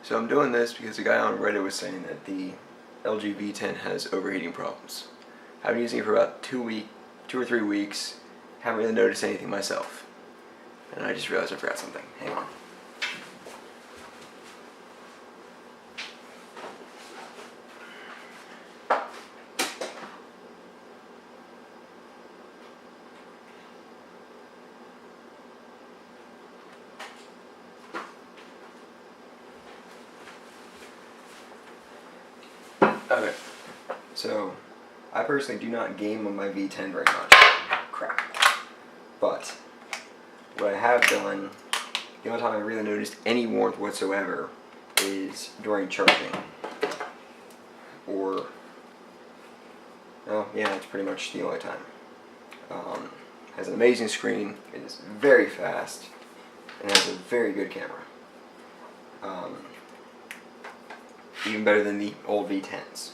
So I'm doing this because a guy on Reddit was saying that the LG V10 has overheating problems. I've been using it for about 2 or 3 weeks. Haven't really noticed anything myself. And I just realized I forgot something. Hang on. Okay, so I personally do not game on my V10 very much. Crap. But what I have done, the only time I really noticed any warmth whatsoever is during charging. Or, oh yeah, it's pretty much the only time. Has an amazing screen, it is very fast, and has a very good camera. Even better than the old V10s.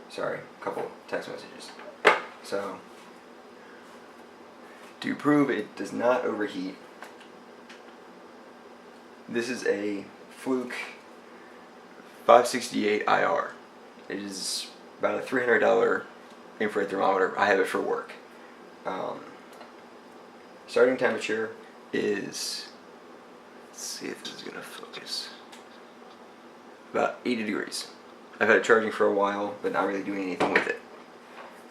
Sorry, a couple text messages. So, to prove it does not overheat, this is a Fluke 568 IR. It is about a $300 infrared thermometer. I have it for work. Starting temperature is, let's see if this is going to focus, about 80 degrees. I've had it charging for a while, but not really doing anything with it.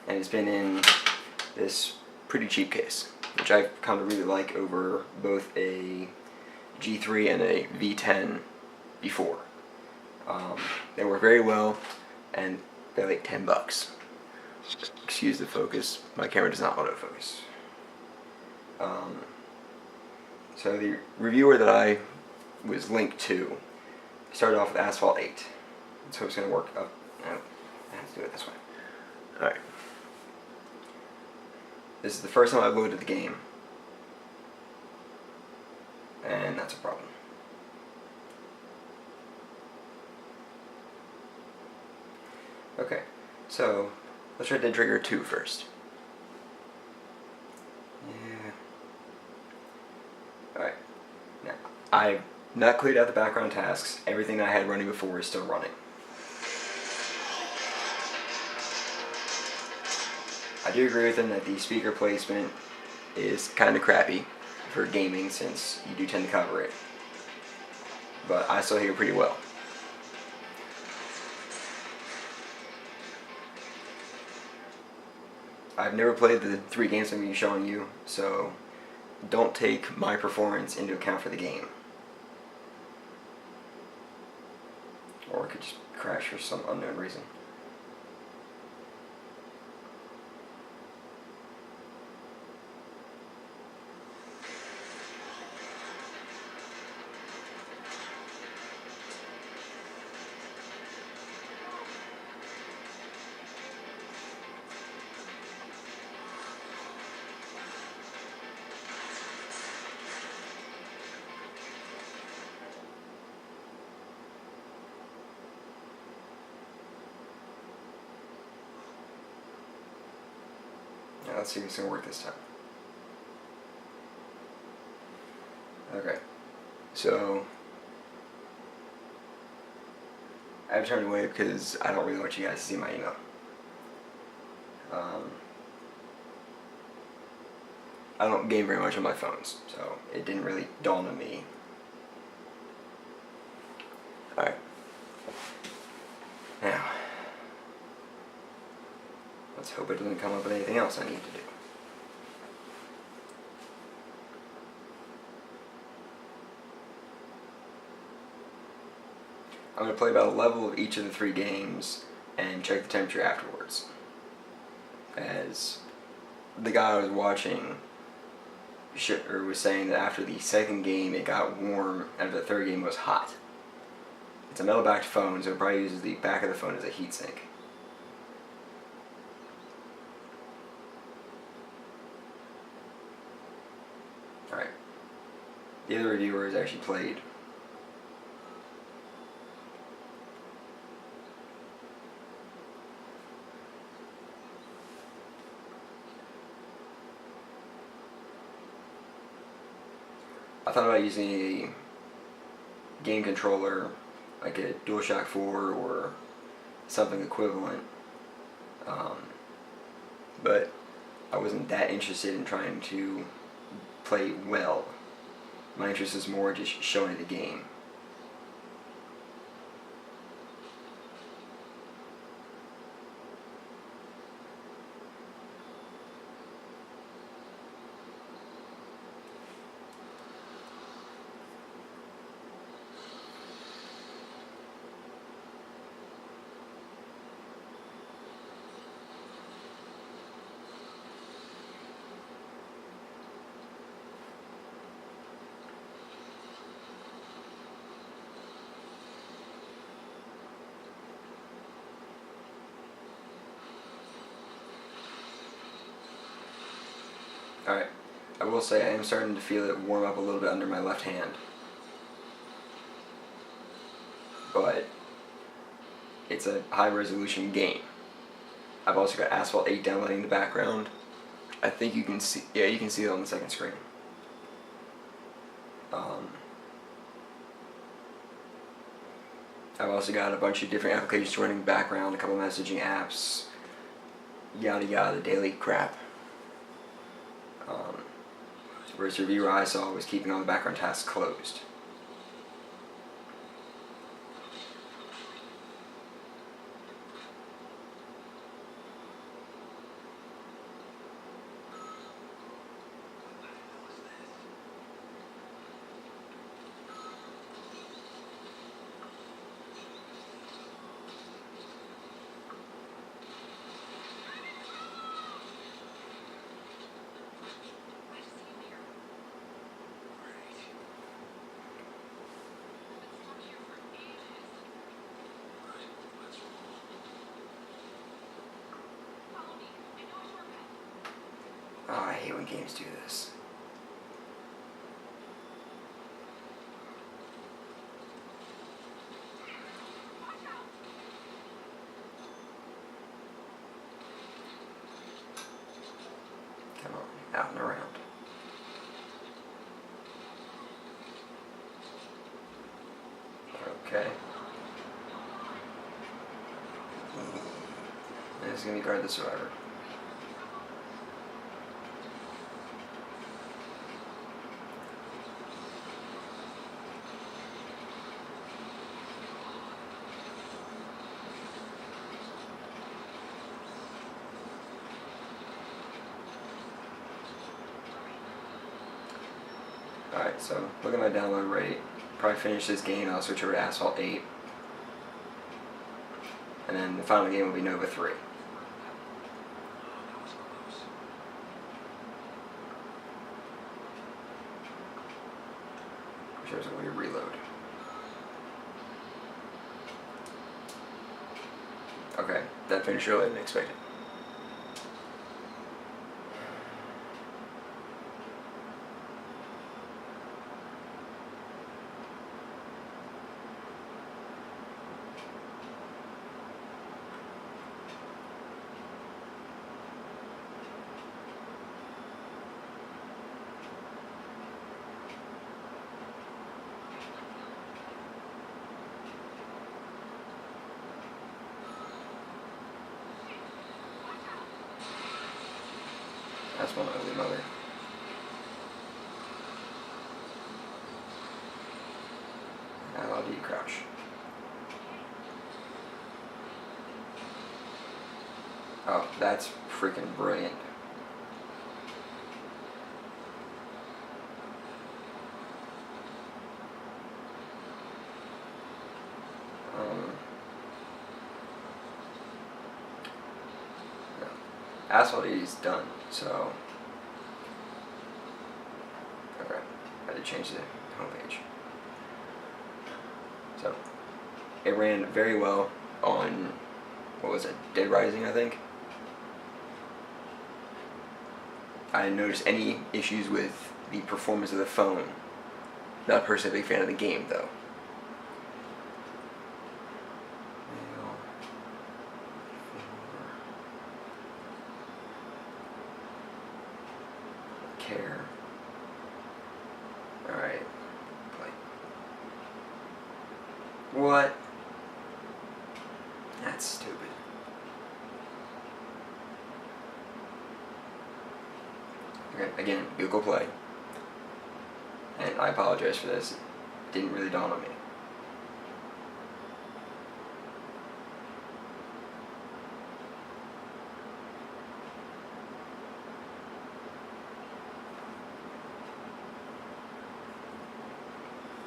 And it's been in this pretty cheap case, which I kind of really like over both a G3 and a V10 before. They work very well, and they're like $10. Excuse the focus, my camera does not autofocus. So the reviewer that I was linked to started off with Asphalt 8. So it's going to work up. No, I have to do it this way. Alright. This is the first time I've loaded the game. And that's a problem. Okay, so let's try Dead Trigger 2 first. Yeah. Alright. Now, I've not cleared out the background tasks. Everything I had running before is still running. I do agree with him that the speaker placement is kind of crappy for gaming since you do tend to cover it. But I still hear pretty well. I've never played the 3 games I'm going to be showing you, so don't take my performance into account for the game. Or it could just crash for some unknown reason. Now let's see if it's going to work this time. Okay, so I've turned away because I don't really want you guys to see my email. I don't game very much on my phones, so it didn't really dawn on me. Alright. Now, let's hope it doesn't come up with anything else I need to do. I'm going to play about a level of each of the 3 games and check the temperature afterwards. As the guy I was watching was saying that after the 2nd game it got warm, and the 3rd game was hot. It's a metal backed phone, so it probably uses the back of the phone as a heatsink. Alright. The other reviewer has actually played. I thought about using game controller, like a DualShock 4 or something equivalent. But I wasn't that interested in trying to play well. My interest is more just showing the game. Alright, I will say I am starting to feel it warm up a little bit under my left hand. But it's a high resolution game. I've also got Asphalt 8 downloading in the background. I think you can see, yeah, you can see it on the second screen. I've also got a bunch of different applications running in the background, a couple messaging apps, yada yada, daily crap. Whereas the reviewer I saw was keeping all the background tasks closed. Oh, I hate when games do this. Come on, out and around. Okay. And it's going to be guard the survivor. Alright, so look at my download rate. Probably finish this game, I'll switch over to Asphalt 8. And then the final game will be N.O.V.A 3. Which there's a weird reload. Okay, that finished earlier than expected. That's one ugly mother. How do you crouch? Oh, that's freaking brilliant. Asphalt 8 is done, so okay, I had to change the homepage. So it ran very well on, what was it, Dead Rising, I think. I didn't notice any issues with the performance of the phone. Not personally a big fan of the game, though. Care. Alright. Play. What? That's stupid. Okay, again, Google Play. And I apologize for this. It didn't really dawn on me.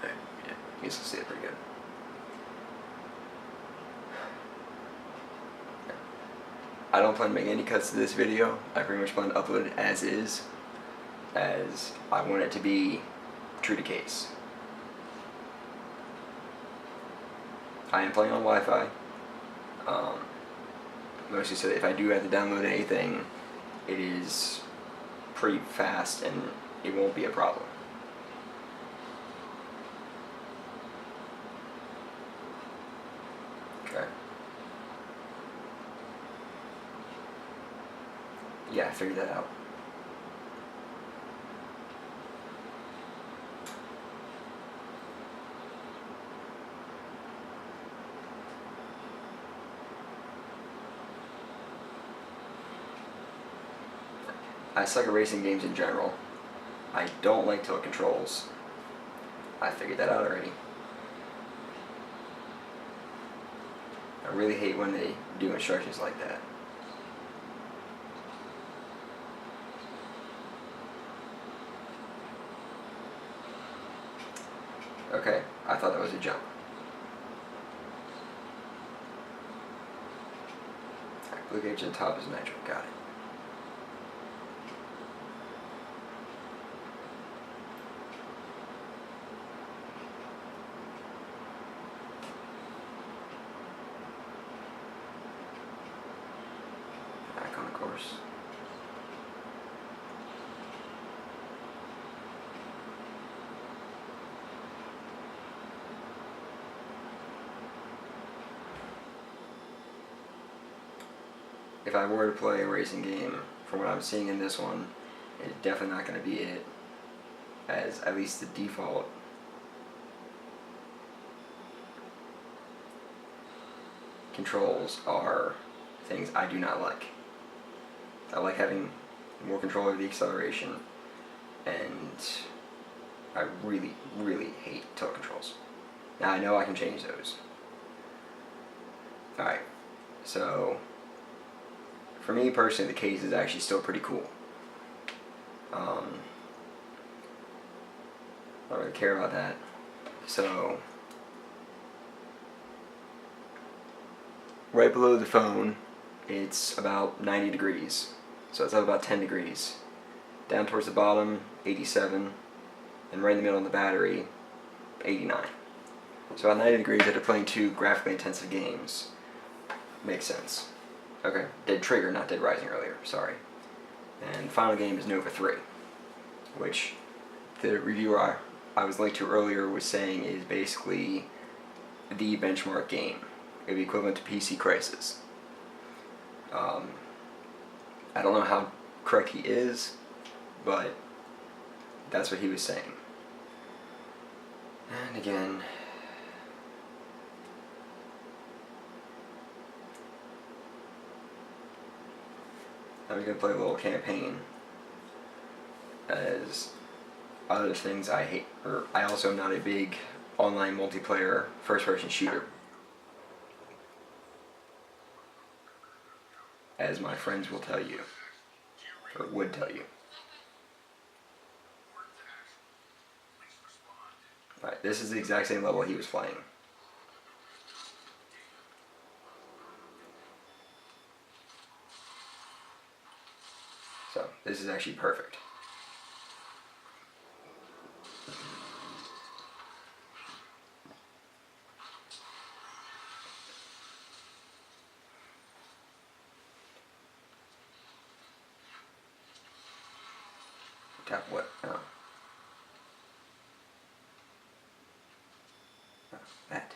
Okay, yeah, you can see it pretty good. I don't plan to make any cuts to this video. I pretty much plan to upload it as is, as I want it to be true to case. I am playing on Wi-Fi, mostly so that if I do have to download anything, it is pretty fast and it won't be a problem. Okay. Yeah, I figured that out. I suck at racing games in general. I don't like tilt controls. I figured that out already. I really hate when they do instructions like that. Okay, I thought that was a jump. Alright, blue gauge at the top is nitro, got it. Back on the course. If I were to play a racing game, from what I'm seeing in this one, it's definitely not going to be it, as at least the default controls are things I do not like. I like having more control over the acceleration, and I really, really hate tilt controls. Now I know I can change those. Alright, so for me personally, the case is actually still pretty cool. I don't really care about that. So, right below the phone, it's about 90 degrees. So it's up about 10 degrees. Down towards the bottom, 87. And right in the middle of the battery, 89. So about 90 degrees after playing two graphically intensive games. Makes sense. Okay, Dead Trigger, not Dead Rising earlier, sorry. And the final game is N.O.V.A 3, which the reviewer I was linked to earlier was saying is basically the benchmark game. It would be equivalent to PC Crisis. I don't know how correct he is, but that's what he was saying. And again, I'm going to play a little campaign, as other things I hate, or I also am not a big online multiplayer first-person shooter, as my friends will tell you, or would tell you. Alright, this is the exact same level he was playing. So, this is actually perfect. Tap what? Oh. Oh, that.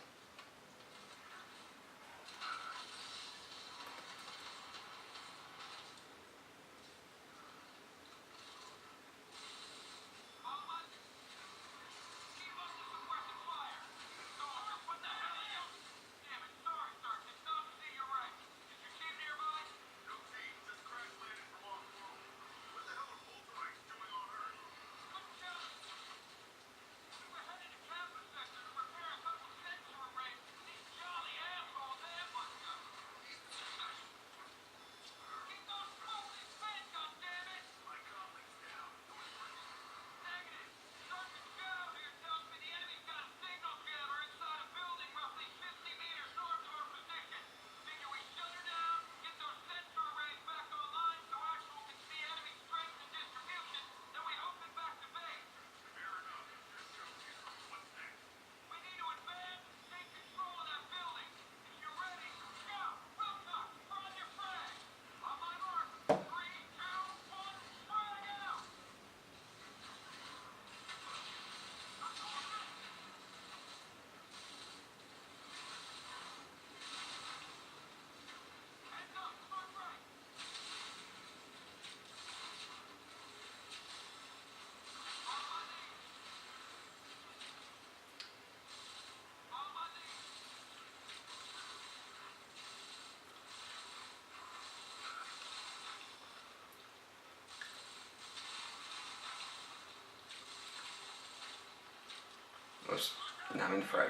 Oops. Now I'm in frag.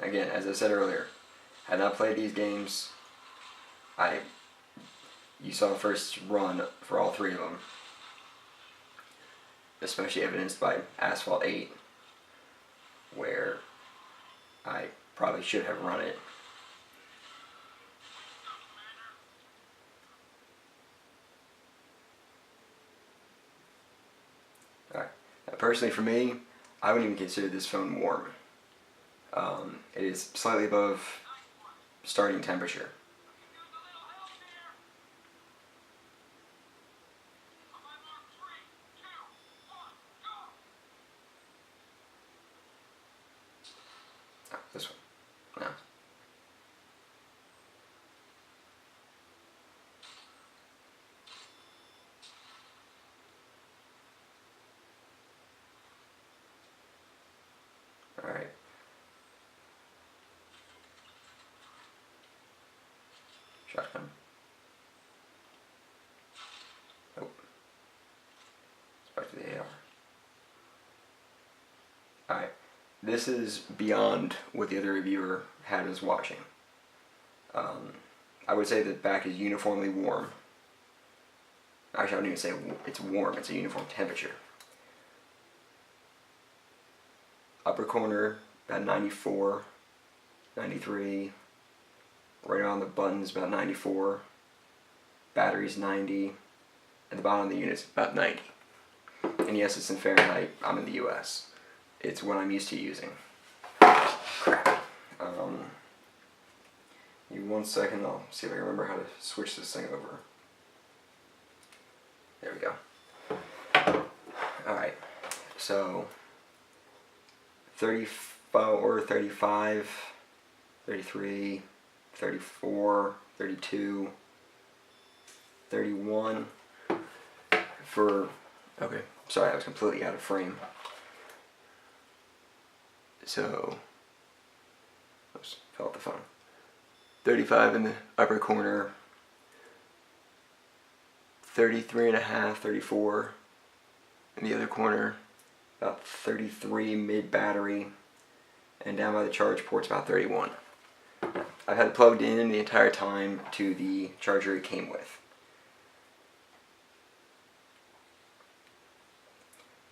Again, as I said earlier, had not played these games, you saw the first run for all three of them, especially evidenced by Asphalt 8, where I probably should have run it. Alright. Now, personally for me, I wouldn't even consider this phone warm. It is slightly above starting temperature. Oh, this one. No. Alright. Shotgun. Nope. It's back to the AR. Alright. This is beyond what the other reviewer had us watching. I would say the back is uniformly warm. Actually, I wouldn't even say it's warm, it's a uniform temperature. Upper corner, about 94, 93. Right around the buttons, about 94. Battery's 90. And the bottom of the unit's about 90. And yes, it's in Fahrenheit. I'm in the US. It's what I'm used to using. Crap. Give me 1 second, I'll see if I can remember how to switch this thing over. There we go. Alright, so 34 or 35, 33, 34, 32, 31 for, okay, sorry, I was completely out of frame. So, oops, fell off the phone. 35 in the upper corner, 33 and a half, 34 in the other corner, about 33 mid battery, and down by the charge port's about 31. I've had it plugged in the entire time to the charger it came with.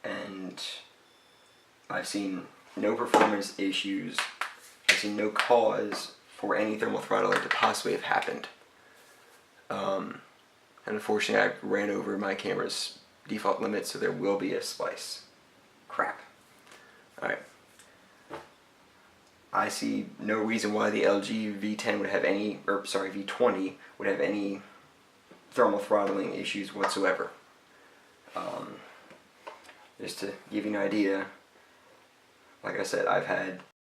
And I've seen no performance issues. I've seen no cause for any thermal throttling to possibly have happened. And unfortunately, I ran over my camera's default limit, so there will be a splice. Crap. Alright. I see no reason why the LG V10 would have any, or sorry, V20 would have any thermal throttling issues whatsoever. Just to give you an idea, like I said, I've had